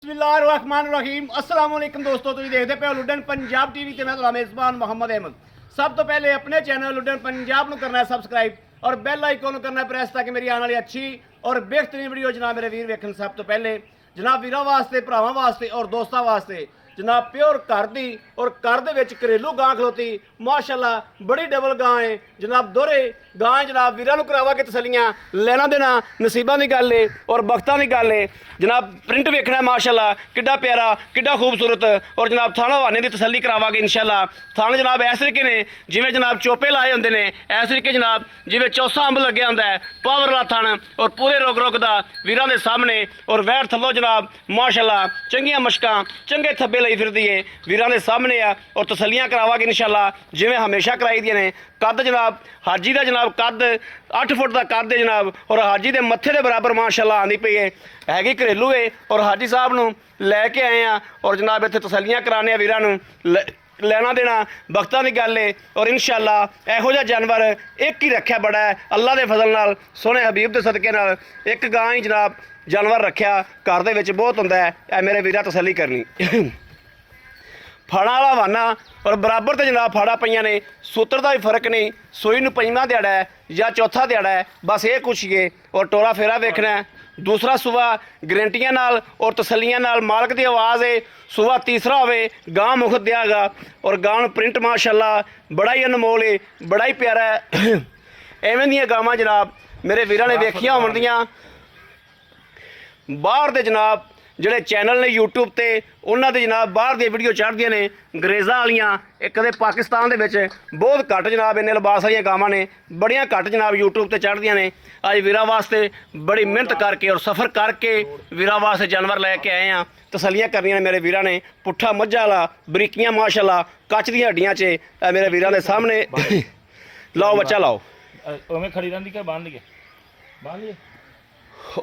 बिस्मिल्लाहिर्रहमानिर्रहीम अस्सलाम वालेकुम दोस्तों, तुम देखते पे लुडन पंजाब टीवी ते मैं तुम्हारा मेज़बान मोहम्मद अहमद। सब तो पहले अपने चैनल लुडन पंजाब को करना है सब्सक्राइब और बेल आइकन करना है प्रेस, ताकि मेरी आने वाली अच्छी और बेहतरीन वीडियो जनाब मेरे वीर वेखन। सब तो पहले जनाब वीर वास्ते, भरावां वास्ते और दोस्तों वास्ते जनाब प्योर घर दी और घर दे विच घरेलू गां खलोती माशाअल्लाह बड़ी डबल गां है जनाब, दोहरे गां जनाब वीरां नूं करावा के तसलियां लेना देना नसीबां दी गल है और बख्तां दी गल है जनाब। प्रिंट वेखना है माशाअल्लाह किड्डा प्यारा किड्डा खूबसूरत और जनाब थाना हवाने की तसली करावांगे इंशाअल्लाह। थान जनाब इस तरीके ने जिवें जनाब चोपे लाए होंदे ने, इस तरीके जनाब जिवें चौसा अंब लग्या होंदा है, पावर वाला थान और पूरे रुक रुक दा वीरां दे सामने और वैर थल्लों जनाब माशाअल्लाह चंगियां मशकां चंगे थब्बे लई फिरदी है वीरां दे सामने आ और तसलियां करावांगे इंशाअल्लाह जिवें हमेशा कराई दियां ने। कद जनाब हाजी का जनाब कद 8 फुट का कद है जनाब और हाजी के मत्थे के बराबर माशाअल्लाह आँदी पई है घरेलू है और हाजी साहब नूं लैके आए हैं और जनाब इत्थे तसलियां कराने वीरां नूं लेना देना बख्तां दी गल है और इंशाअल्लाह इहो जिहा जानवर एक ही रखा बड़ा है अल्लाह के फजल नाल सोहने हबीब के सदके नाल एक गां ही जनाब जानवर रखा घर दे विच बहुत हुंदा है। मेरे वीरा तसली करनी फाड़ा वाला वाना और बराबर तो जनाब फाड़ा पईयां ने, सूत्र का भी फर्क नहीं, सूई नूं पंजवां दिहाड़ा है या चौथा दिहाड़ा है, बस ये कुछ ही है और टोरा फेरा वेखना है। दूसरा सुबह गारंटियां नाल और तसलियां नाल मालक की आवाज़ है। सुबह तीसरा होवे गां मुख दियागा और गां प्रिंट माशाअल्लाह बड़ा ही अनमोल है, बड़ा ही प्यारा है। एवें दियां गावां जनाब मेरे वीरां ने वेखियां होणगियां बाहर दे जनाब ਜਿਹੜੇ चैनल ने यूट्यूब ते उन्हां दे जनाब बाहर दी वीडियो चढ़दियां ने अंग्रेज़ां वालियां, एक कदे पाकिस्तान दे विच बहुत घट जनाब इन्ने लिबास वालियां गावां ने बड़ियां घट जनाब यूट्यूब ते चढ़दियां ने। अज वीरां वास्ते बड़ी मेहनत करके और सफ़र करके वीरां वास्ते जानवर लैके आए हैं, तसलियां करनियां ने मेरे वीरां ने। पुट्ठा मझा वाला बरीकियां माशाअल्लाह कच दी हड्डियां च मेरे वीरां दे सामने लाओ बच्चा लाओ उवें खड़ी रहिंदी कि बांध लईए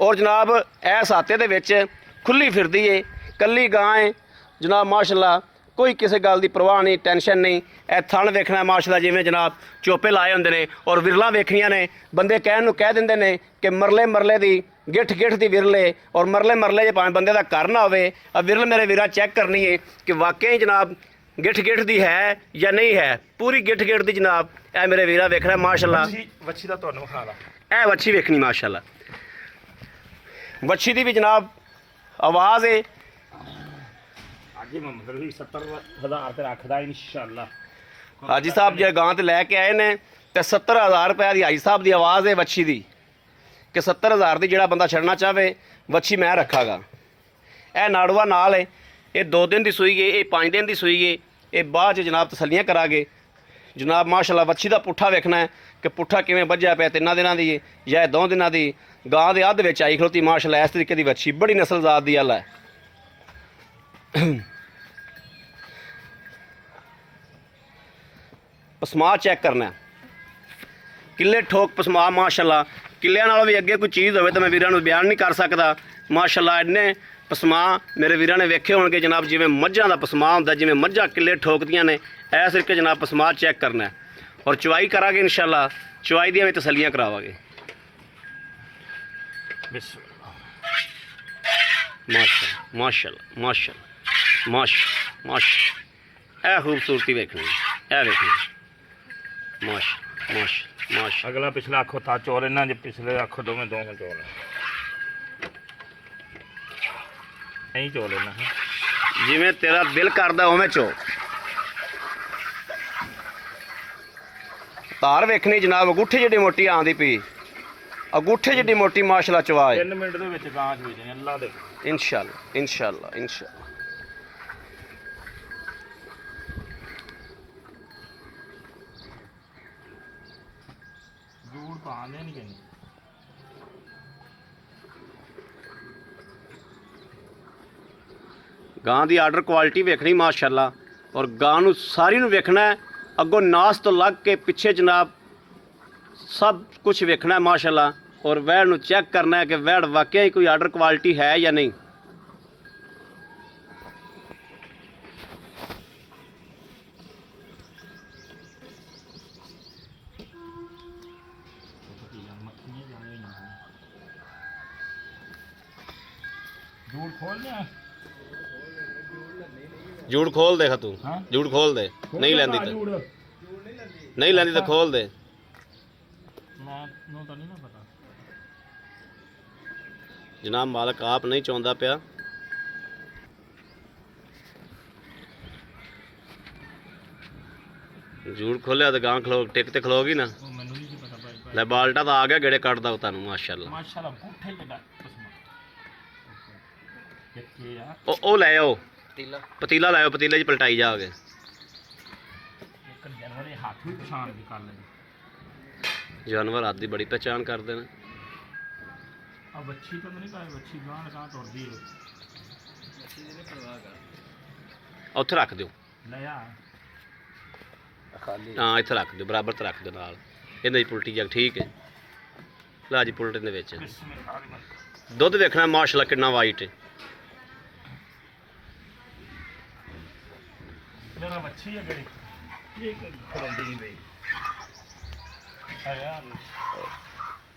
और जनाब इस हाते दे विच खुली फिरदी है कल्ली गां है जनाब माशाअल्लाह, कोई किसी गल की परवाह नहीं, टेंशन नहीं। ए थन वेखना माशाअल्लाह जिवें जनाब चोपे लाए होंदे ने और विरलां वेखनियां ने, बंदे कहण नूं कह दिंदे ने कि मरले मरले दी गिठ गिठ दी विरले और मरले मरले जे भावें बंदे दा घर ना होवे विरल मेरे वीरा चैक करनी है कि वाकई जनाब गिठ गिठ दी है या नहीं है, पूरी गिठ गिठ दी जनाब ए मेरे वीरा वेखना माशाअल्लाह। वच्छी दा तुहानूं विखा ला ए वच्छी वेखनी माशाअल्लाह, वच्छी दी भी जनाब आवाज़ है। अज मतलब 70,000 ते रखदा इंशाअल्लाह। हाजी साहब जो गां ते लैके आए ने तो 70,000 रुपये की हाजी साहब की आवाज़ है वच्छी की कि 70,000 की जोड़ा बंदा छड़ना चाहे वच्छी मैं रखागा। यह नाड़ुआ नाल है, ये 2 दिन की सूई है, ये 5 दिन की सूई है, ये बाद जनाब तसलियां करागे जनाब माशाअल्लाह। वच्छी का पुट्ठा वेखना है कि पुट्ठा किवें बज्झिया पिया 3 दिनों की या 2 दिनों की गां के अध विच आई खलोती माशाअल्लाह। इस तरीके की वच्छी बड़ी नस्ल जात दी हल है। पसमा चेक करना है, किले ठोक पसमा माशाअल्लाह, किलियां नालों भी अगे कोई चीज़ होवे तो मैं वीरां नूं बयान नहीं कर सकता माशाअल्लाह। इन्ने पसमा मेरे वीरां ने वेखे होणगे जनाब जिवें मझां दा पसमा हुंदा, जिवें मझां किले ठोकदियां ने इस तरीके जनाब पसमा चेक करना है और चवाई करांगे इंशाअल्लाह। चवाई दियां भी तसलियां करावांगे माशाअल्लाह माशाअल्लाह माशाअल्लाह माशाअल्लाह माशाअल्लाह। ए खूबसूरती वेखनी ए वेखनी माशाअल्लाह माशाअल्लाह माशाअल्लाह। अगला पिछला आखो था चोर इन्हां जे पिछले आखो दोवें चोर नहीं चोर इन्हां जिवें तेरा दिल करदा उवें चो। तार वेखनी जनाब अंगूठे जिड्डी मोटी आंदी पई, अंगूठे जिड्डी मोटी माशाअल्लाह चवा है। 3 मिनट दे विच गां च वेचणी अल्लाह दे इंशाअल्लाह इंशाअल्लाह इंशाअल्लाह। दूर पाने नहीं कहीं गां की आर्डर क्वालिटी वेखनी माशाअल्लाह और गां नूं सारी नूं वेखना है अगों नास तो लग के पिछे जनाब सब कुछ वेखना है माशाअल्लाह और वैड़ नूं चेक करना है कि वैड़ वाकई कोई आर्डर क्वालिटी है या नहीं। दूर खोल लिया ਜੂੜ ਖੋਲ ਦੇ ਤੂੰ, ਹਾਂ ਜੂੜ ਖੋਲ ਦੇ। ਨਹੀਂ ਲੈਂਦੀ ਤਾਂ ਨਹੀਂ ਲੈਂਦੀ ਤਾਂ ਖੋਲ ਦੇ। ਮੈਂ ਨੂੰ ਤਾਂ ਨਹੀਂ ਨਾ ਪਤਾ। ਜਨਾਬ ਮਾਲਕ ਆਪ ਨਹੀਂ ਚਾਹੁੰਦਾ ਪਿਆ। ਜੂੜ ਖੋਲਿਆ ਤਾਂ ਗਾਂ ਖਲੋ ਟਿਕ ਤੇ ਖਲੋਗੀ ਨਾ। ਉਹ ਮੈਨੂੰ ਨਹੀਂ ਸੀ ਪਤਾ ਭਾਈ। ਲੈ ਬਾਲਟਾ ਤਾਂ ਆ ਗਿਆ, ਗੇੜੇ ਕੱਢਦਾ ਉਹ ਤੁਹਾਨੂੰ ਮਾਸ਼ਾਅੱਲਾ। ਮਾਸ਼ਾਅੱਲਾ ਪੁੱਠੇ ਲਗਾ ਕਸਮ ਕਿੱਥੇ ਆ ਉਹ ਲੈ ਆਓ ਪਤੀਲਾ ਲਾਇਓ, ਪਤੀਲੇ 'ਚ ਪਲਟਾਈ ਜਾਓਗੇ। ਇੱਕ ਜਾਨਵਰ ਦੇ ਹੱਥ ਵੀ ਪਛਾਣ ਦੀ ਕਰ ਲੈਂਦੇ। ਜਾਨਵਰ ਹੱਥ ਦੀ ਬੜੀ ਪਹਿਚਾਣ ਕਰਦੇ ਨੇ। ਆ ਬੱਚੀ ਤਾਂ ਨਹੀਂ ਪਾਏ, ਬੱਚੀ ਗਾਂ ਟੁੱਟਦੀ ਹੈ। ਉੱਥੇ ਰੱਖ ਦਿਓ। ਲੈ ਆ ਹਾਂ ਇੱਥੇ ਰੱਖ ਦਿਓ, ਬਰਾਬਰ ਤੇ ਰੱਖ ਦਿਓ ਨਾਲ। ਇਹਦੇ 'ਚ ਪੁਲਟੀ ਜਾ ਠੀਕ ਹੈ। ਲੈ ਜੀ ਪੁਲਟ ਦੇ ਵਿੱਚ ਦੁੱਧ ਵੇਖਣਾ ਮਾਸ਼ਾਅੱਲਾ ਕਿੰਨਾ ਵਾਈਟ ਹੈ। ਮੇਰਾ ਬੱਚੀ ਹੈ ਜਿਹੜੀ ਇਹ ਖੜਾਉਂਦੀ ਨਹੀਂ ਬਈ। ਆ ਯਾਰ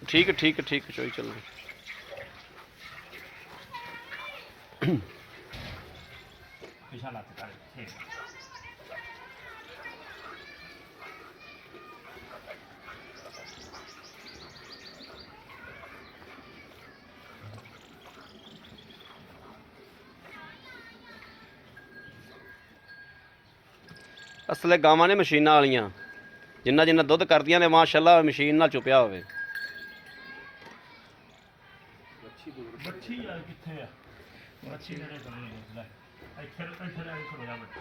ਠੀਕ ਹੈ ਠੀਕ ਹੈ ਠੀਕ ਹੈ, ਚੋਈ ਚੱਲੋ। ਪਿਛਾ ਲੱਤ ਕਰ ਠੀਕ। ਅਸਲੇ ਗਾਵਾਂ ਨੇ ਮਸ਼ੀਨਾਂ ਵਾਲੀਆਂ, ਜਿੰਨਾ ਜਿੰਨਾ ਦੁੱਧ ਕਰਦੀਆਂ ਨੇ ਮਾਸ਼ਾਅੱਲਾ ਮਸ਼ੀਨ ਨਾਲ ਚੁੱਪਿਆ ਹੋਵੇ। ਬੱਚੀ ਯਾਰ ਕਿੱਥੇ ਆ? ਬੱਚੀ ਜਿਹੜੇ ਬੰਦੇ ਲੈ ਇੱਥੇ ਇੱਥੇ ਲੈ ਕੇ ਖੜੋ ਜਾ ਬੱਚੀ।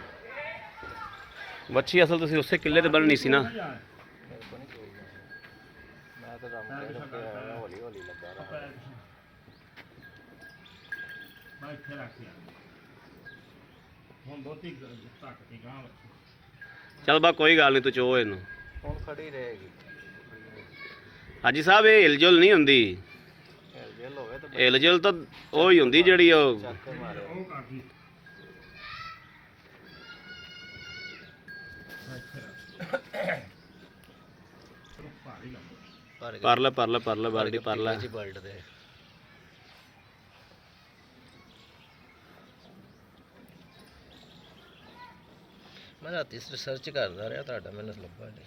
ਵੱਛੀ ਅਸਲ ਤੁਸੀਂ ਉਸੇ ਕਿੱਲੇ ਤੇ ਬੰਨਣੀ ਸੀ ਨਾ। ਮੈਂ ਤਾਂ ਹੌਲੀ ਹੌਲੀ ਲੱਗਾ ਰਹਾ। ਮੈਂ ਇੱਥੇ ਰੱਖ ਲਿਆ ਹੁਣ ਦੋਤੀ ਧੱਕ ਕੇ ਗਾਂ ਬੱਚੀ। ਚੱਲ ਬਾ ਕੋਈ ਗੱਲ ਨਹੀਂ, ਤੂੰ ਚੋ ਇਹਨੂੰ। ਹੁਣ ਖੜੀ ਰਹੇਗੀ। ਹਾਜੀ ਸਾਹਿਬ ਇਹ ਹਿਲਜੁਲ ਨਹੀਂ ਹੁੰਦੀ। ਹਿਲਜੁਲ ਹੋਵੇ ਤਾਂ ਹਿਲਜੁਲ ਤਾਂ ਉਹ ਹੀ ਹੁੰਦੀ ਜਿਹੜੀ ਉਹ ਚੱਕ ਮਾਰੇ ਉਹ ਕਾਫੀ। ਪਰ ਲੈ ਬਾਲਟੀ ਪਰ ਲੈ। ਮੈਂ ਰਾਤੀ ਰਿਸਰਚ ਕਰਦਾ ਰਿਹਾ, ਤੁਹਾਡਾ ਮੈਨੂੰ ਲੱਭਾ ਨਹੀਂ।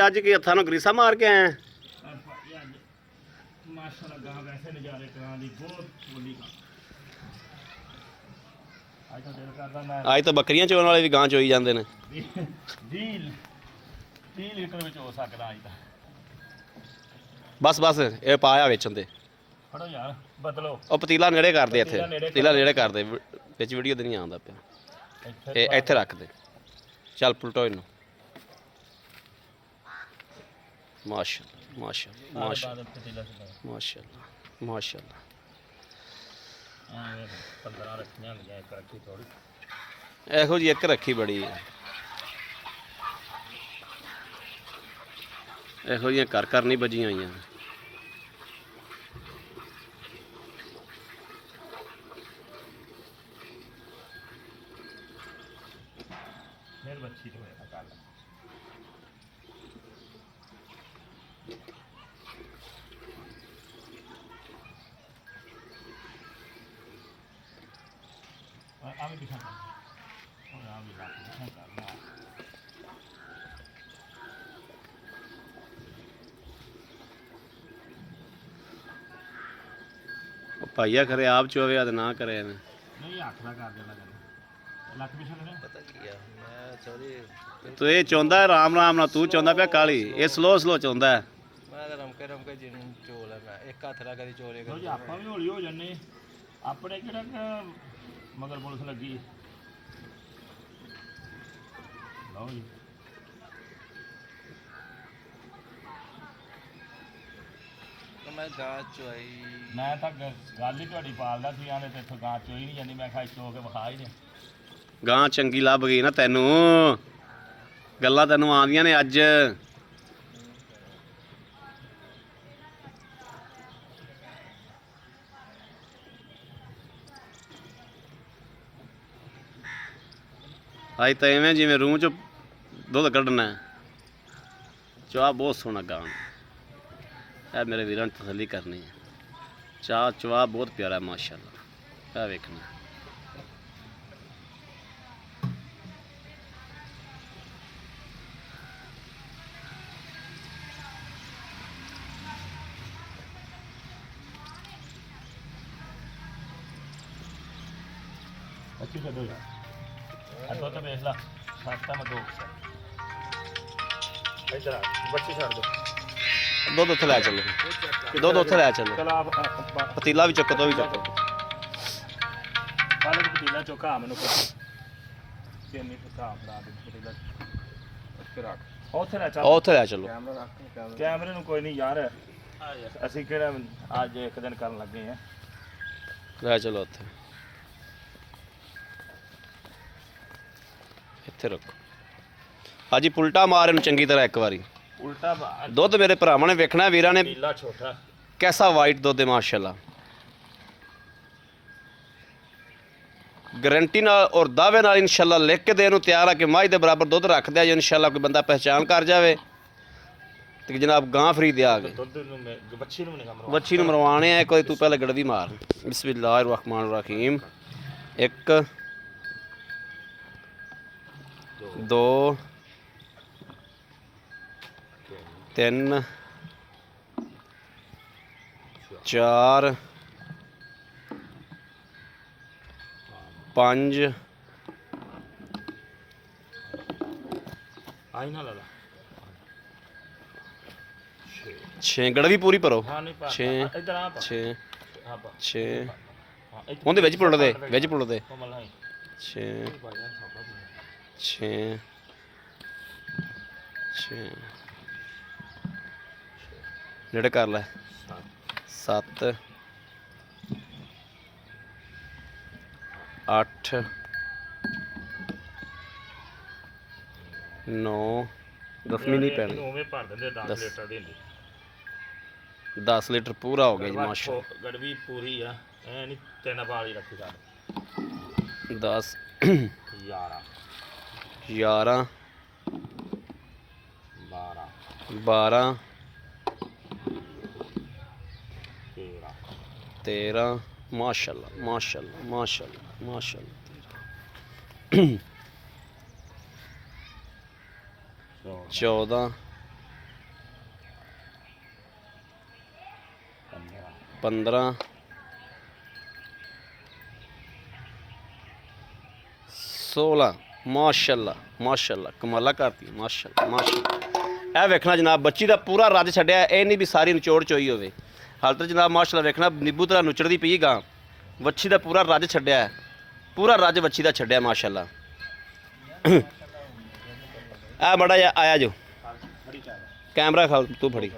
ਅੱਜ ਕੀ ਹੱਥਾਂ ਨੂੰ ਗਰੀਸਾ ਮਾਰ ਕੇ ਆਏ? ਮਾਸ਼ਾਅੱਲਾ ਗਾਂ ਵੈਸੇ ਨਜ਼ਾਰੇ ਕਰਾਂ ਦੀ ਬਹੁਤ ਬੋਲੀ ਗਾਂ। ਅੱਜ ਤਾਂ ਦਿਲ ਕਰਦਾ ਮੈਂ ਅੱਜ ਤਾਂ ਬੱਕਰੀਆਂ ਚੋਣ ਵਾਲੇ ਵੀ ਗਾਂ ਚੋਈ ਜਾਂਦੇ ਨੇ। 30 ਲੀਟਰ ਵਿੱਚ ਹੋ ਸਕਦਾ ਅੱਜ ਤਾਂ। ਬਸ ਇਹ ਪਾਇਆ ਵੇਚਣ ਤੇ। ਫੜੋ ਯਾਰ ਬਦਲੋ। ਉਹ ਪਤੀਲਾ ਨੇੜੇ ਕਰਦੇ ਇੱਥੇ, ਪਤੀਲਾ ਨੇੜੇ ਕਰਦੇ ਵਿੱਚ ਵੀਡੀਓ ਤੇ ਨਹੀਂ ਆਉਂਦਾ ਪਿਆ। ਇਹ ਇੱਥੇ ਰੱਖ ਦੇ। ਚੱਲ ਪਲਟੋ ਇਹਨੂੰ। ਮਾਸ਼ਾਅੱਲਾ ਮਾਸ਼ਾਅੱਲਾ ਮਾਸ਼ਾਅੱਲਾ। 15 ਰੱਖੀਆਂ ਹੁੰਦੀਆਂ ਇੱਕ ਰੱਖੀ ਥੋੜੀ। ਇਹੋ ਜੀ ਇੱਕ ਰੱਖੀ ਬੜੀ ਹੈ। ਇਹੋ ਜਿਹੀਆਂ ਘਰ ਨਹੀਂ ਵੱਜੀਆਂ ਹੋਈਆਂ। ਫਿਰ ਬੱਚੀ ਤੋਂ ਹੋਏਗਾ ਕੱਲ। ਆ ਵੀ ਦਿਖਾ ਉਹ ਆ ਵੀ ਦਿਖਾ ਕਰਨਾ। ਉਹ ਭਾਈਆ ਖਰੇ ਆਪ ਚੋਵੇ ਆ ਤੇ ਨਾ ਕਰੇ ਇਹਨੇ। ਨਹੀਂ ਹੱਥ ਦਾ ਕਰ ਦੇਣਾ ਕਰ ਲੱਖ ਵੀ ਛੱਡਣਾ। ਪਤਾ ਕੀ ਆ, ਮੈਂ ਚੌਧਰੀ ਤੂੰ ਇਹ ਚਾਹੁੰਦਾ ਆਰਾਮ ਨਾਲ, ਤੂੰ ਚਾਹੁੰਦਾ ਪਿਆ ਕਾਲੀ। ਇਹ ਸਲੋ ਚਾਹੁੰਦਾ। ਮੈਂ ਤਾਂ ਰਮਕੇ ਜਿਹਨੂੰ ਚੋਲ ਹੈ। ਮੈਂ ਇੱਕ ਹੱਥ ਨਾਲ ਕਦੀ ਚੋਲੇ ਲਓ ਜੀ ਆਪਾਂ ਵੀ ਹੌਲੀ ਹੋ ਜੰਨੇ। ਆਪਣੇ ਕਿਹੜਾ ਮਗਰ ਪੁਲਿਸ ਲੱਗੀ। ਲਓ ਜੀ ਮੈਂ ਗਾਂ ਚੋਈ। ਮੈਂ ਤਾਂ ਗੱਲ ਹੀ ਤੁਹਾਡੀ ਪਾਲਦਾ ਸੀ ਆਂਦੇ ਤੇ ਇੱਥੋਂ ਗਾਂ ਚੋਈ ਨਹੀਂ ਜਾਂਦੀ। ਮੈਂ ਕਿਹਾ ਚੋ ਕੇ ਵਿਖਾ ਹੀ ਦੇ। ਗਾਂ ਚੰਗੀ ਲੱਭ ਗਈ ਨਾ ਤੈਨੂੰ। ਗੱਲਾਂ ਤੈਨੂੰ ਆਉਂਦੀਆਂ ਨੇ ਅੱਜ। ਅੱਜ ਤਾਂ ਐਵੇਂ ਜਿਵੇਂ ਰੂਮ ਚ ਦੁੱਧ ਕੱਢਣਾ ਹੈ। ਚਾਹ ਬਹੁਤ ਸੋਹਣਾ ਗਾਂ ਇਹ ਮੇਰੇ ਵੀਰਾਂ ਨੇ ਤਸੱਲੀ ਕਰਨੀ ਹੈ। ਚਾਹ ਚਵਾ ਬਹੁਤ ਪਿਆਰਾ ਮਾਸ਼ਾਅੱਲਾ। ਇਹ ਵੇਖਣਾ ਅੱਛੀ ਛੱਡੋ ਯਾਰ ਆ ਦੁੱਧ ਵੇਖ ਲਾ ਸਾਤਾ ਮੈਂ 2 ਇੱਧਰ ਆ ਬੱਚੀ ਛੱਡ ਦੋ ਦੁੱਧ ਉੱਥੇ ਲੈ ਚੱਲੋ। ਦੁੱਧ ਉੱਥੇ ਲੈ ਚੱਲੋ। ਚਲ ਆ ਪਤੀਲਾ ਵੀ ਚੱਕੋ, ਤੋਂ ਵੀ ਚੱਕੋ। ਪਾਲਕ ਪਤੀਲਾ ਚੋਕਾ ਮੈਨੂੰ ਕੋਈ ਤੇਨੀ ਪਤਾ ਬਣਾ ਦੇ ਪਤੀਲਾ ਉੱਥੇ ਰੱਖ ਉੱਥੇ ਲੈ ਚੱਲ। ਉੱਥੇ ਲੈ ਚੱਲੋ। ਕੈਮਰੇ ਨੂੰ ਕੋਈ ਨਹੀਂ ਯਾਰ ਅਸੀਂ ਕਿਹੜਾ ਅੱਜ ਇੱਕ ਦਿਨ ਕਰਨ ਲੱਗੇ ਆ। ਲੈ ਚਲੋ ਉੱਥੇ ਇੱਥੇ ਰੱਖੋ। ਹਾਂਜੀ ਪੁਲਟਾ ਮਾਰ ਇਹਨੂੰ ਚੰਗੀ ਤਰ੍ਹਾਂ ਇੱਕ ਵਾਰੀ। ਉਲਟਾ ਦੁੱਧ ਮੇਰੇ ਭਰਾਵਾਂ ਨੇ ਵੇਖਣਾ, ਵੀਰਾਂ ਨੇ ਨੀਲਾ ਛੋਟਾ ਕੈਸਾ ਵਾਈਟ ਦੁੱਧ ਹੈ ਮਾਸ਼ਾਅੱਲਾ। ਗਾਰੰਟੀ ਨਾਲ ਔਰ ਦਾਅਵੇ ਨਾਲ ਇਨਸ਼ਾਅੱਲਾ ਲਿਖ ਕੇ ਦੇਣ ਨੂੰ ਤਿਆਰ ਆ ਕਿ ਮੱਝ ਦੇ ਬਰਾਬਰ ਦੁੱਧ ਰੱਖ ਦਿਆ ਜੇ ਇਨਸ਼ਾਅੱਲਾ ਕੋਈ ਬੰਦਾ ਪਹਿਚਾਨ ਕਰ ਜਾਵੇ ਤੇ ਜਨਾਬ ਗਾਂ ਫਰੀ ਦਿਆਗੇ। ਦੁੱਧ ਨੂੰ ਬੱਚੀ ਨੂੰ ਨਹੀਂ ਕਮਰੋ ਬੱਚੀ ਨੂੰ ਮਰਵਾਣੇ ਆ। ਕੋਈ ਤੂੰ ਪਹਿਲੇ ਗੜਵੀ ਮਾਰ। ਬਿਸਮਿਲ੍ਲਾਹਿਰ ਰਹਿਮਾਨਿਰ ਰਹੀਮ। 1 2 3 4 5 ਆਈ ਨਾ ਲਾ 6 ਗੜਵੀ ਪੂਰੀ ਭਰੋ। ਹਾਂ ਨਹੀਂ ਪਾ 6 ਇੱਧਰ ਆ 6 ਹਾਂ ਪਾ 6 ਹਾਂ ਇੱਥੇ ਉਹਦੇ ਵਿੱਚ ਪੁੱਟ ਦੇ, ਵਿੱਚ ਪੁੱਟ ਦੇ। ਕੋਮਲ ਹੈ 6 6 6 ਨੇੜੇ ਕਰ ਲੈ। 7 8 9 10ਵੀਂ ਨਹੀਂ ਪੈਣੀ। ਉਵੇਂ ਭਰ ਦਿੰਦੇ 10 ਲੀਟਰ ਦੀ ਹੁੰਦੀ 10 ਲੀਟਰ ਪੂਰਾ ਹੋ ਗਿਆ ਜੀ ਮਾਸ਼ਾਅੱਲਾ। ਗੜਵੀ ਪੂਰੀ ਆ ਐ ਨਹੀਂ ਤਿੰਨ ਵਾਲੀ ਰੱਖੀ ਕਰ 10 11 11 12 12 13 13 ਮਾਸ਼ਾਅੱਲਾ ਮਾਸ਼ਾਅੱਲਾ ਮਾਸ਼ਾਅੱਲਾ ਮਾਸ਼ਾਅੱਲਾ। 14 15 16 ਮਾਸ਼ਾਅੱਲਾ ਮਾਸ਼ਾਅੱਲਾ ਕਮਾਲਾ ਕਰਤੀ ਮਾਸ਼ਾਅੱਲਾ ਮਾਸ਼ਾਅੱਲਾ। ਇਹ ਵੇਖਣਾ ਜਨਾਬ ਬੱਚੀ ਦਾ ਪੂਰਾ ਰੱਜ ਛੱਡਿਆ। ਇਹ ਨਹੀਂ ਵੀ ਸਾਰੀ ਨਿਚੋੜ ਚੋਈ ਹੋਵੇ। ਹਾਲ ਤਾਂ ਜਨਾਬ ਮਾਸ਼ਾਅੱਲਾ ਵੇਖਣਾ ਨਿੰਬੂ ਤਰ੍ਹਾਂ ਨੁਚੜਦੀ ਪਈ ਗਾਂ। ਵੱਛੀ ਦਾ ਪੂਰਾ ਰੱਜ ਛੱਡਿਆ, ਪੂਰਾ ਰੱਜ ਵੱਛੀ ਦਾ ਛੱਡਿਆ ਮਾਸ਼ਾਅੱਲਾ। ਆ ਮੜਾ ਜਾ ਆਇਆ ਜੋ ਕੈਮਰਾ ਖਾਲ ਤੂੰ ਫੜੀ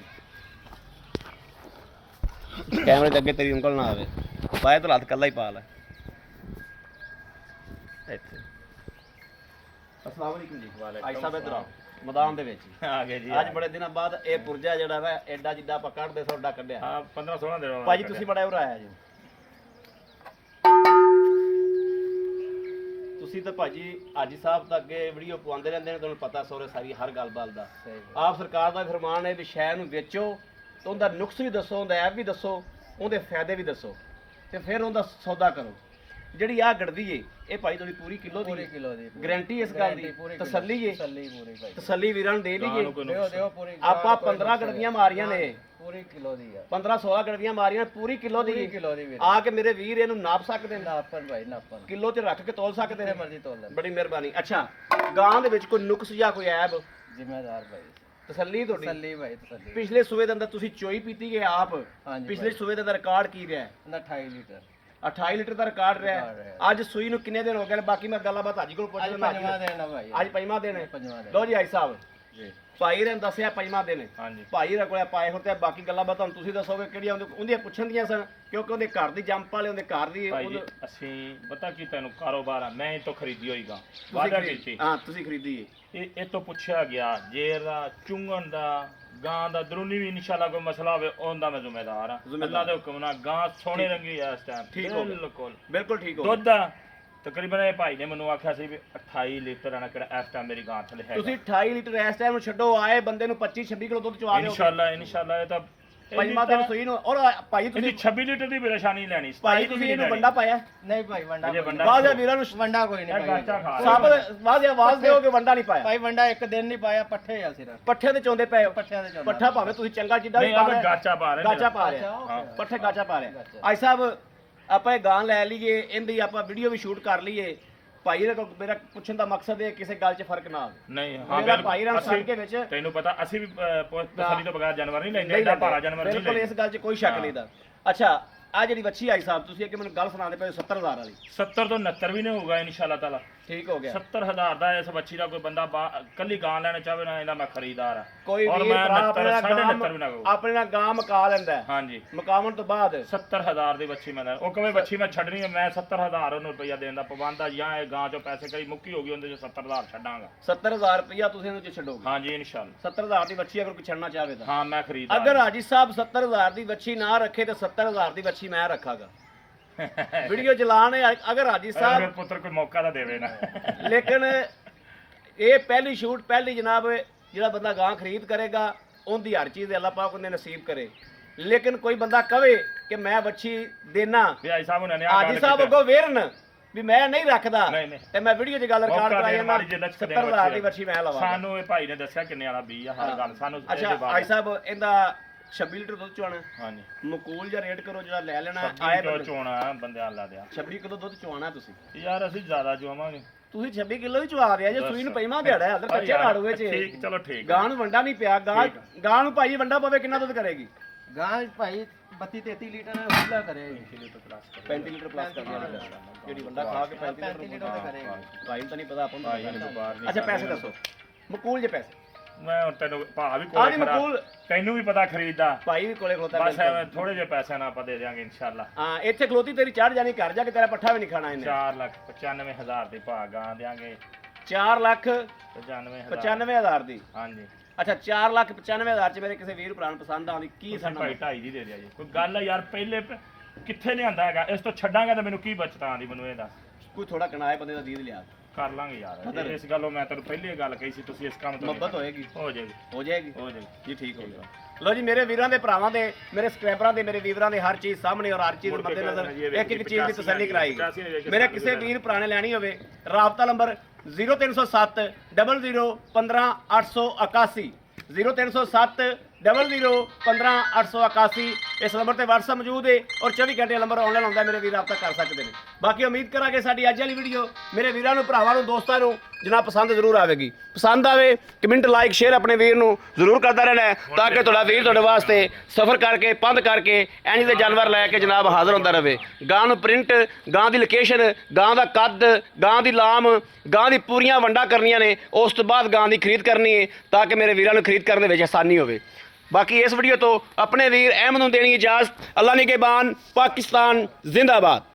ਕੈਮਰੇ ਦੇ ਅੱਗੇ ਤੇਰੀ ਉਂਗਲ ਨਾ ਆਵੇ। ਬਾਏ ਤਾਂ ਹੱਥ ਕੱਲਾ ਹੀ ਪਾ ਲੈ ਇੱਥੇ। ਅਸਲਾਮ ਵਾਲੇਕੁਮ ਜੀ। ਅੱਜ ਸਾਹਿਬ ਇੱਧਰ ਆਓ ਮੈਦਾਨ ਦੇ ਵਿੱਚ ਆ ਗਏ ਜੀ। ਅੱਜ ਬੜੇ ਦਿਨਾਂ ਬਾਅਦ ਇਹ ਪੁਰਜਾ ਜਿਹੜਾ ਵਾ ਐਡਾ ਜਿੱਦਾਂ ਆਪਾਂ ਕੱਢਦੇ ਸੋਡਾ ਕੱਢਿਆ। ਹਾਂ 15 16 ਦਿਨ ਭਾਜੀ ਤੁਸੀਂ ਬੜਾ ਉਰਾ ਆਇਆ ਜੀ। ਤੁਸੀਂ ਤਾਂ ਭਾਜੀ ਹਾਜੀ ਸਾਹਿਬ ਤਾਂ ਅੱਗੇ ਵੀਡੀਓ ਪਵਾਉਂਦੇ ਰਹਿੰਦੇ ਨੇ, ਤੁਹਾਨੂੰ ਪਤਾ ਸੋਰੇ ਸਾਰੀ ਹਰ ਗੱਲਬਾਤ ਦਾ। ਆਪ ਸਰਕਾਰ ਦਾ ਫਰਮਾਨ ਹੈ ਵੀ ਸ਼ਹਿਰ ਨੂੰ ਵੇਚੋ ਤਾਂ ਉਹਦਾ ਨੁਕਸ ਵੀ ਦੱਸੋ, ਉਹਦਾ ਐਬ ਵੀ ਦੱਸੋ, ਉਹਦੇ ਫਾਇਦੇ ਵੀ ਦੱਸੋ ਤੇ ਫਿਰ ਉਹਦਾ ਸੌਦਾ ਕਰੋ। ਜਿਹੜੀ ਆ ਗੜਦੀ ਏ ਇਹ ਭਾਈ ਤੁਹਾਡੀ ਪੂਰੀ ਕਿਲੋ ਦੀ ਗਾਰੰਟੀ ਇਸ ਗੱਲ ਦੀ ਤਸੱਲੀ ਏ। ਤਸੱਲੀ ਵੀਰਾਂ ਨੂੰ ਦੇ ਲਈਏ। ਆਪਾਂ 15 ਗੜਦੀਆਂ ਮਾਰੀਆਂ ਨੇ, ਪੂਰੀ ਕਿਲੋ ਦੀ ਆ 15 16 ਗੜਦੀਆਂ ਮਾਰੀਆਂ ਪੂਰੀ ਕਿਲੋ ਦੀ। ਆ ਕੇ ਮੇਰੇ ਵੀਰ ਇਹਨੂੰ ਨਾਪ ਸਕਦੇ ਨੇ, ਨਾਪਨ ਭਾਈ ਨਾਪਨ ਕਿਲੋ ਤੇ ਰੱਖ ਕੇ ਤੋਲ ਸਕਦੇ ਨੇ। ਮਰਜ਼ੀ ਤੋਲ ਲੈ। ਬੜੀ ਮਿਹਰਬਾਨੀ। ਅੱਛਾ ਗਾਂ ਦੇ ਵਿੱਚ ਕੋਈ ਨੁਕਸ ਜਾਂ ਕੋਈ ਐਬ? ਜ਼ਿੰਮੇਦਾਰ ਭਾਈ ਤਸੱਲੀ ਤੁਹਾਡੀ। ਤਸੱਲੀ ਭਾਈ ਤਸੱਲੀ। ਪਿਛਲੇ ਸੂਏ ਦੇ ਅੰਦਰ ਤੁਸੀਂ ਚੋਈ ਪੀਤੀ ਗਏ ਆਪ। ਹਾਂਜੀ ਪਿਛਲੇ ਸੂਏ ਦੇ ਅੰਦਰ ਰਿਕਾਰਡ ਕੀ ਰਿਹਾ? ਨਾ 28 ਲੀਟਰ 28 ਲੀਟਰ ਦਾ ਰਿਕਾਰਡ ਰਿਹਾ। ਅੱਜ ਸੂਈ ਨੂੰ ਕਿੰਨੇ ਦਿਨ ਹੋ ਗਏ ਨੇ? ਬਾਕੀ ਮੈਂ ਗੱਲਬਾਤ ਹਾਜੀ ਕੋਲ ਪੁੱਛ ਅੱਜ ਲੈਣਾ। ਪੰਜਵਾਂ ਦਿਨ ਆ ਭਾਈ। ਅੱਜ ਪੰਜਵਾਂ ਦਿਨ ਹੈ। ਪੰਜਵਾਂ ਦਿਨ। ਲੋ ਜੀ ਆਈ ਸਾਹਿਬ ਜੀ ਭਾਈ ਨੇ ਦੱਸਿਆ ਪੰਜਵਾਂ ਦਿਨ ਹੈ। ਹਾਂਜੀ ਭਾਈ ਰ ਕੋਲੇ ਪਾਏ ਹੁਣ ਤੇ ਬਾਕੀ ਗੱਲਾਂ ਬਾਤਾਂ ਤੁਹਾਨੂੰ ਤੁਸੀਂ ਦੱਸੋਗੇ ਕਿਹੜੀਆਂ ਉਹਦੀਆਂ ਪੁੱਛਣ ਦੀਆਂ ਸਨ, ਕਿਉਂਕਿ ਉਹਦੇ ਘਰ ਦੀ ਜੰਪ ਵਾਲੇ ਉਹਦੇ ਘਰ ਦੀ ਭਾਈ ਜੀ ਅਸੀਂ ਪਤਾ ਕੀ ਤੈਨੂੰ ਕਾਰੋਬਾਰ ਆ ਮੈਂ ਇਹ ਤੋਂ ਖਰੀਦੀ ਹੋਈ ਗਾਂ ਵਾਦਾ ਕੀਤੀ। ਹਾਂ ਤੁਸੀਂ ਖਰੀਦੀ ਹੈ। ਇਹ ਤੋਂ ਪੁੱਛਿਆ ਗਿਆ ਜੇਰ ਦਾ ਚੁੰਗਣ ਦਾ ਗਾਂ ਦਾ ਦਰੂਨੀ ਵੀ ਇਨਸ਼ਾਅੱਲਾ ਕੋਈ ਮਸਲਾ ਹੋਵੇ ਉਹਦਾ ਮੈਂ ਜ਼ਿੰਮੇਦਾਰ ਹਾਂ। ਅੱਲਾਹ ਦੇ ਹੁਕਮ ਨਾਲ ਗਾਂ ਸੋਹਣੇ ਰੰਗੀ ਆ ਇਸ ਟਾਈਮ। ਠੀਕ ਹੋ ਬਿਲਕੁਲ ਬਿਲਕੁਲ ਠੀਕ ਹੋ। ਦੁੱਧ ਦਾ ਤਕਰੀਬਨ ਇਹ ਭਾਈ ਨੇ ਮੈਨੂੰ ਆਖਿਆ ਸੀ ਵੀ 28 ਲੀਟਰ ਆਣਾ ਕਿਹੜਾ ਇਸ ਟਾਈਮ ਮੇਰੀ ਗਾਂ ਥੱਲੇ ਹੈ ਤੁਸੀਂ 28 ਲੀਟਰ ਇਸ ਟਾਈਮ ਨੂੰ ਛੱਡੋ, ਆਏ ਬੰਦੇ ਨੂੰ 25 26 ਕਿਲੋ ਦੁੱਧ ਚਵਾ ਦਿਓ ਇਨਸ਼ਾਅੱਲਾ ਇਹ ਤਾਂ ਪੰਜਵਾਂ ਦਿਨ ਸੂਈ ਨੂੰ। ਔਰ ਭਾਈ ਤੁਸੀਂ ਤੁਸੀਂ 26 ਲੀਟਰ ਦੀ ਪਰੇਸ਼ਾਨੀ ਲੈਣੀ ਭਾਈ ਤੁਸੀਂ ਇਹਨੂੰ ਵੰਡਾ ਪਾਇਆ ਨਹੀਂ ਭਾਈ ਵੰਡਾ ਅਜੇ ਕੋਈ ਵੰਡਾ- ਬਾਅਦ ਵੀਰਾਂ ਨੂੰ ਵੰਡਾ ਕੋਈ ਨਹੀਂ ਗਾਚਾ ਭਾਈ ਖਾ ਸਭ ਬਾਅਦ ਆਵਾਜ਼ ਦਿਓ ਕਿ ਵੰਡਾ ਨਹੀਂ ਪਾਇਆ। ਭਾਈ ਵੰਡਾ ਇੱਕ ਦਿਨ ਨਹੀਂ ਪਾਇਆ, ਪੱਠੇ ਆ ਸਿਰਫ ਪੱਠੇ ਤੇ ਚੋਂਦੇ ਪਏ ਹੋ। ਪੱਠਿਆਂ ਦੇ ਚੋਂਦਾ ਪੱਠਾ ਭਾਵੇਂ ਤੁਸੀਂ ਚੰਗਾ ਚੀਜ਼ਾਂ ਵੀ ਨਹੀਂ ਪਾ ਆਵੇ ਰਹੇ ਗਾਚਾ ਪਾ ਰਹੇ ਗਾਚਾ ਪਾ ਅੱਛਾ, ਰਿਹਾ ਉਹ ਹਾਂ। ਫਿਰ। ਪੱਠੇ ਗਾਚਾ ਪਾ ਰਿਹਾ। ਗਾਚਾ। ਆਈ ਸਾਹਿਬ ਆਪਾਂ ਇਹ ਗਾਂ ਲੈ ਲਈਏ, ਇਹਦੀ ਆਪਾਂ ਵੀਡੀਓ ਵੀ ਸ਼ੂਟ ਕਰ ਲਈਏ। ਭਾਈ ਦਾ ਮੇਰਾ ਪੁੱਛਣ ਦਾ ਮਕਸਦ ਹੈ ਕਿਸੇ ਗੱਲ 'ਚ ਫਰਕ ਨਾ ਆਵੇ। ਨਹੀਂ ਮੇਰਾ ਬਿਲਕੁਲ। ਭਾਈ ਰਾਮ ਅਸੀਂ- ਸਾਹਿਬ ਦੇ ਵਿੱਚ ਤੈਨੂੰ ਪਤਾ ਅਸੀਂ ਵੀ ਤਸੱਲੀ ਤੋਂ ਬਗੈਰ ਜਾਨਵਰ ਨਹੀਂ ਲੈਂਦੇ ਨਹੀਂ ਐਡਾ ਭਾਰਾ ਜਾਨਵਰ ਨਹੀਂ ਬਿਲਕੁਲ, ਇਸ ਲੈਂਦੇ ਗੱਲ 'ਚ ਕੋਈ ਸ਼ੱਕ ਨਹੀਂ ਦਾ। ਅੱਛਾ ਆ ਜਿਹੜੀ ਵੱਛੀ ਆਈ ਸਾਹਿਬ ਤੁਸੀਂ ਅੱਗੇ ਮੈਨੂੰ ਗੱਲ ਸੁਣਾਉਂਦੇ ਪਏ 70,000 ਵਾਲੀ 70 ਤੋਂ 69 ਵੀ ਨਹੀਂ ਹੋਊਗਾ ਇਨਸ਼ਾਅੱਲਾ ਤਾਲਾ। ਠੀਕ ਹੋ ਗਿਆ। 70,000 ਦਾ ਇਸ ਬੱਚੀ ਦਾ ਕੋਈ ਬੰਦਾ ਕੱਲੀ ਗਾਂ ਲੈਣਾ ਚਾਹਵੇ ਨਾ ਇਹਦਾ ਮੈਂ ਖਰੀਦਦਾਰ ਆ ਕੋਈ ਔਰ ਵੀ ਮੈਂ ਭਰਾ 69 ਆਪਣਾ 69 ਵੀ ਨਾ ਕਹੂੰ। ਆਪਣੇ ਨਾਲ ਗਾਂ ਮਕਾ ਲੈਂਦਾ ਹੈ। ਹਾਂਜੀ ਮਕਾਉਣ ਤੋਂ ਬਾਅਦ 70,000 ਦੀ ਬੱਚੀ ਮੈਂ ਲੈਣਾ। ਉਹ ਕਹੇ ਬੱਚੀ ਮੈਂ ਛੱਡਣੀ ਹੈ, ਮੈਂ 70,000 ਉਹਨੂੰ ਰੁਪਈਆ ਦੇਣ ਦਾ ਪਾਬੰਦ ਆ ਜਾਂ ਇਹ ਗਾਂ ਚੋਂ ਪੈਸੇ ਕਈ ਮੁੱਕੀ ਹੋ ਗਈ ਉਹਦੇ ਚ 70,000 ਛੱਡਾਂਗਾ। 70,000 ਰੁਪਇਆ ਤੁਸੀਂ ਇਹਨੂੰ 'ਚ ਛੱਡੋਗੇ। ਹਾਂਜੀ ਇਨਸ਼ਾਅੱਲਾ 70,000 ਦੀ ਵੱਛੀ ਅਗਰ ਕੋਈ ਛੱਡਣਾ ਚਾਹਵੇ ਤਾਂ ਹਾਂ ਮੈਂ ਖਰੀਦਦਾਰ ਅਗਰ ਹਾਜੀ ਸਾਹਿਬ 70,000 ਦੀ ਵੱਛੀ ਨਾ ਰੱਖੇ ਤਾਂ 70,000 ਦੀ ਵੱਛੀ ਮੈਂ ਰੱਖਾਗਾ। ਵੀਡੀਓ ਚਲਾਣੇ ਅਗਰ ਹਾਜੀ ਅਗਰ ਸਾਹਿਬ ਪੁੱਤਰ ਕੋਈ ਮੌਕਾ ਤਾਂ ਦੇਵੇ ਨਾ। ਲੇਕਿਨ ਇਹ ਪਹਿਲੀ ਸ਼ੂਟ ਪਹਿਲੀ ਜਨਾਬ ਜਿਹੜਾ ਬੰਦਾ ਗਾਂ ਖਰੀਦ ਕਰੇਗਾ ਉਹਦੀ ਹਰ ਚੀਜ਼ ਅੱਲਾਹ ਪਾਕ ਉਹਨੇ ਨਸੀਬ ਕਰੇ। ਲੇਕਿਨ ਕੋਈ ਬੰਦਾ ਕਵੇ ਕਿ ਮੈਂ ਵੱਛੀ ਦੇਣਾ ਵੀ ਆਈ ਸਾਹਿਬ ਉਹਨਾਂ ਨੇ ਆਹ ਹਾਜੀ ਗੱਲ ਸਾਹਿਬ ਕੀਤੀ। ਅੱਗੋਂ ਵੇਰਨ ਵੀ ਮੈਂ ਨਹੀਂ ਰੱਖਦਾ ਨਹੀਂ, ਨਹੀਂ। ਤੇ ਮੈਂ ਵੀਡੀਓ 'ਚ ਗੱਲ ਰਿਕਾਰਡ ਮੌਕਾ ਕਰਾਈ ਦੇਣ ਜਾਂਦਾ ਵਾਲੀ ਜੇ ਲਚਕ ਦੇਣ 70,000 ਦੀ ਵੱਛੀ ਮੈਂ ਲਵਾਂਗਾ। ਸਾਨੂੰ ਇਹ ਭਾਈ ਨੇ ਦੱਸਿਆ ਕਿੰਨੇ ਵਾਲਾ 20,000 ਗੱਲ ਸਾਨੂੰ ਇਹਦੇ ਅੱਛਾ ਬਾਅਦ- ਹਾਜੀ ਸਾਹਿਬ ਇਹਦਾ 26 ਲੀਟਰ ਦੁੱਧ ਚੋਣਾ ਹਾਂਜੀ ਮਕੂਲ ਜਾਂ ਰੇਟ ਕਰੋ ਜਿਹੜਾ ਲੈ ਲੈਣਾ ਆਏ ਆਏ ਚੋਣਾ ਬੰਦਿਆਂ ਲਾ ਦਿਆ 26 ਕਿਲੋ ਦੁੱਧ ਚਵਾਣਾ ਤੁਸੀਂ। ਯਾਰ ਅਸੀਂ ਜ਼ਿਆਦਾ ਚੋਵਾਂਗੇ। ਤੁਸੀਂ 26 ਕਿਲੋ ਹੀ ਚਵਾ ਰਿਹਾ ਜੇ ਸੂਈ ਨੂੰ ਪਈਮਾ ਦਿਹਾੜਾ ਹੈ, ਅਦਰ ਭਾਈ ਕੱਚੇ ਯਾਰ, ਨਾੜੂਏ 'ਚ ਠੀਕ ਚਲੋ ਠੀਕ ਗਾਂ ਨੂੰ ਵੰਡਾ ਨਹੀਂ ਪਿਆ। ਗਾਂ ਨੂੰ ਭਾਈ ਵੰਡਾ ਪਵੇ ਕਿੰਨਾ ਦੁੱਧ ਕਰੇਗੀ? ਗਾਂ ਭਾਈ 32-33 ਲੀਟਰ ਖੁੱਲਾ ਕਰੇ 35 ਲੀਟਰ ਪਲੱਸ ਕਰ ਦਿਆ ਜਿਹੜੀ ਵੰਡਾ ਖਾ ਕੇ 35 ਲੀਟਰ ਤੇ ਕਰੇ ਭਾਈ ਨੂੰ ਤਾਂ ਨਹੀਂ ਪਤਾ ਆਪਾਂ ਨੂੰ ਭਾਈ ਤਾਂ ਨੂੰ ਪਤਾ। ਬਾਹਰ ਨਹੀਂ ਅੱਛਾ ਪੈਸੇ ਦੱਸੋ ਮਕੂਲ ਜੇ ਪੈਸੇ। ਮੈਂ ਹੁਣ ਤੈਨੂੰ ਭਾ ਵੀ ਆ ਕੋਲੇ ਜੀ ਖੜਾ ਮਕੂਲ ਤੈਨੂੰ ਵੀ ਪਤਾ ਖਰੀਦਦਾ ਭਾਈ ਵੀ ਕੋਲੇ ਖਲੋਤਾ ਬਸ ਬਿਲਕੁਲ। ਐਵੇਂ ਥੋੜੇ ਜਿਹੇ ਪੈਸੇ ਨਾਲ ਆਪਾਂ ਦੇ ਦਿਆਂਗੇ ਇਨਸ਼ਾਅੱਲਾ। ਹਾਂ ਇੱਥੇ ਖਲੋਤੀ ਤੇਰੀ ਚੜ ਜਾਣੀ, ਘਰ ਜਾ ਕੇ ਤੇਰਾ ਪੱਠਾ ਵੀ ਨਹੀਂ ਖਾਣਾ ਇਹਨੇ। 4,95,000 ਦੀ ਭਾ ਗਾਂ ਦਿਆਂਗੇ 4,95,000 95,000 ਦੀ। ਹਾਂਜੀ ਅੱਛਾ 4,95,000 ਚ ਮੇਰੇ ਕਿਸੇ ਵੀਰ ਭਰਾ ਨੂੰ ਪਸੰਦ ਆਉਂਦੀ ਕੀ ਤੁਸੀਂ ਸਾਡਾ ਭਾਈ 2.5 ਦੀ ਦੇ ਦਿਆ ਜੀ। ਕੋਈ ਗੱਲ ਆ ਯਾਰ ਪਹਿਲੇ ਕਿੱਥੇ ਲਿਆਂਦਾ ਹੈਗਾ ਇਸ ਤੋਂ ਛੱਡਾਂਗਾ ਤਾਂ ਮੈਨੂੰ ਕੀ ਬਚਤ ਆਂਦੀ ਮੈਨੂੰ ਇਹ ਦੱਸ। ਕੋਈ ਥੋੜਾ ਕਨਾਏ ਬੰਦੇ ਦਾ ਦੀਦ ਲਿਆ ਕਰ ਲਾਂਗੇ ਯਾਰ ਇਸ ਗੱਲੋਂ ਮੈਂ ਤੈਨੂੰ ਪਹਿਲੇ ਹੀ ਗੱਲ ਕਹੀ ਸੀ ਤੁਸੀਂ ਇਸ ਕੰਮ ਤੋਂ ਮੁਹੱਬਤ ਹੋਏਗੀ ਹੋ ਜਾਏਗੀ ਹੋ ਜਾਏਗੀ ਹੋ ਜਾਏਗੀ ਜੀ ਠੀਕ ਹੋ ਗਿਆ। ਲੋ ਜੀ ਮੇਰੇ ਵੀਰਾਂ ਦੇ ਭਰਾਵਾਂ ਦੇ ਮੇਰੇ ਸਬਸਕ੍ਰਾਈਬਰਾਂ ਦੇ ਮੇਰੇ ਵੀਰਾਂ ਦੇ ਹਰ ਚੀਜ਼ ਸਾਹਮਣੇ ਔਰ ਹਰ ਚੀਜ਼ ਮੁੜ ਕੇ ਮੱਦੇ ਨਜ਼ਰ ਕਹਿੰਦੇ ਜੀ ਇੱਕ ਇੱਕ ਚੀਜ਼ ਦੀ ਤਸੱਲੀ ਕਰਾਈ 85 ਮੇਰੇ ਕਿਸੇ ਵੀਰ ਭਰਾ ਨੇ ਲੈਣੀ ਹੋਵੇ ਰਾਬਤਾ ਨੰਬਰ 0307 00 15 881 0307 00 15 881 ਇਸ ਨੰਬਰ ਤੇ WhatsApp ਮੌਜੂਦ ਹੈ ਔਰ 24 ਘੰਟੇ ਨੰਬਰ ਆਨਲਾਈਨ ਹੁੰਦਾ ਮੇਰੇ ਵੀਰ ਰਾਬਤਾ ਕਰ ਸਕਦੇ ਨੇ। ਬਾਕੀ ਉਮੀਦ ਕਰਾਂਗੇ ਸਾਡੀ ਅੱਜ ਵਾਲੀ ਵੀਡੀਓ ਮੇਰੇ ਵੀਰਾਂ ਨੂੰ ਭਰਾਵਾਂ ਨੂੰ ਦੋਸਤਾਂ ਨੂੰ ਜਨਾਬ ਪਸੰਦ ਜ਼ਰੂਰ ਆਵੇਗੀ। ਪਸੰਦ ਆਵੇ ਕਮੈਂਟ ਲਾਈਕ ਸ਼ੇਅਰ ਆਪਣੇ ਵੀਰ ਨੂੰ ਜ਼ਰੂਰ ਕਰਦਾ ਰਹਿਣਾ ਹੈ ਤਾਂ ਕਿ ਤੁਹਾਡਾ ਵੀਰ ਤੁਹਾਡੇ ਵਾਸਤੇ ਸਫ਼ਰ ਕਰਕੇ ਪੰਧ ਕਰਕੇ ਇੰਜ ਦੇ ਜਾਨਵਰ ਲੈ ਕੇ ਜਨਾਬ ਹਾਜ਼ਰ ਹੁੰਦਾ ਰਹੇ। ਗਾਂ ਨੂੰ ਪ੍ਰਿੰਟ ਗਾਂ ਦੀ ਲੋਕੇਸ਼ਨ ਗਾਂ ਦਾ ਕੱਦ ਗਾਂ ਦੀ ਲਾਮ ਗਾਂ ਦੀ ਪੂਰੀਆਂ ਵੰਡਾ ਕਰਨੀਆਂ ਨੇ ਉਸ ਤੋਂ ਬਾਅਦ ਗਾਂ ਦੀ ਖਰੀਦ ਕਰਨੀ ਹੈ ਤਾਂ ਕਿ ਮੇਰੇ ਵੀਰਾਂ ਨੂੰ ਖਰੀਦ ਕਰਨ ਦੇ ਵਿੱਚ ਆਸਾਨੀ ਹੋਵੇ। ਬਾਕੀ ਇਸ ਵੀਡੀਓ ਤੋਂ ਆਪਣੇ ਵੀਰ ਅਹਿਮਦ ਨੂੰ ਦੇਣੀ ਇਜਾਜ਼ਤ। ਅੱਲਾ ਨਿਗਹਿਬਾਨ ਪਾਕਿਸਤਾਨ ਜ਼ਿੰਦਾਬਾਦ।